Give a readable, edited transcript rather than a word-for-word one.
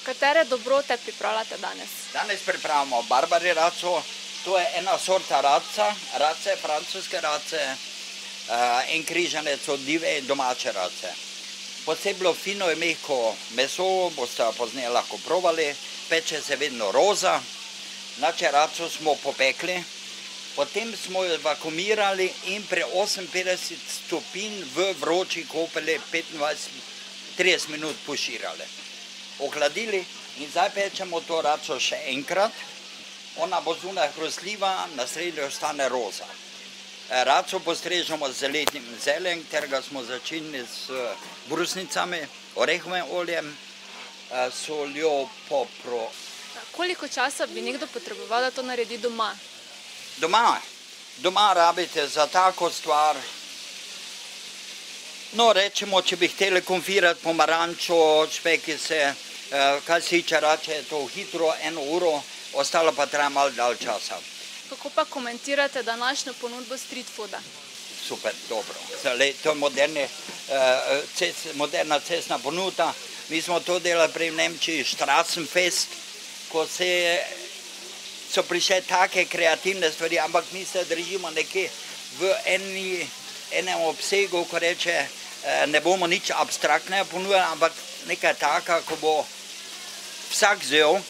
Katere dobrote pripravljate danes? Danes pripravljamo barbari raco, to je ena sorta race, francoske race, in križanec od dive domače race. Posebno fino in mehko meso, boste pozneje lahko probali, peče se vedno roza. Znači raco smo popekli, potem smo jo vakuumirali in pri 58 stopinj v vroči kopeli 25-30 minut poširali. Ohladili in zdaj pečemo to raco še enkrat. Ona bo zunaj hrustljiva, na sredi ostane roza. Raco postrežemo z letnim zeljem, katerega smo začinili s brusnicami, orehovim oljem, soljo, popro. Koliko časa bi nekdo potreboval, da to naredi doma? Doma rabite za tako stvar. No, rečemo, če bi hteli konfirati pomarančo, špekice, kaj se tiče rače, je to hitro, 1 uro, ostalo pa treba malo dalj časa. Kako pa komentirate današnjo ponudbo street fooda? Super, dobro. To je moderna cestna ponudba. Mi smo to delali prej v Nemčiji, Straßenfest, ko so prišle take kreativne stvari, ampak mi se držimo nekje v enem obsegu, ko reče, ne bomo nič abstraktnega ponudili, ampak nekaj taka, ko bo vsak vzel.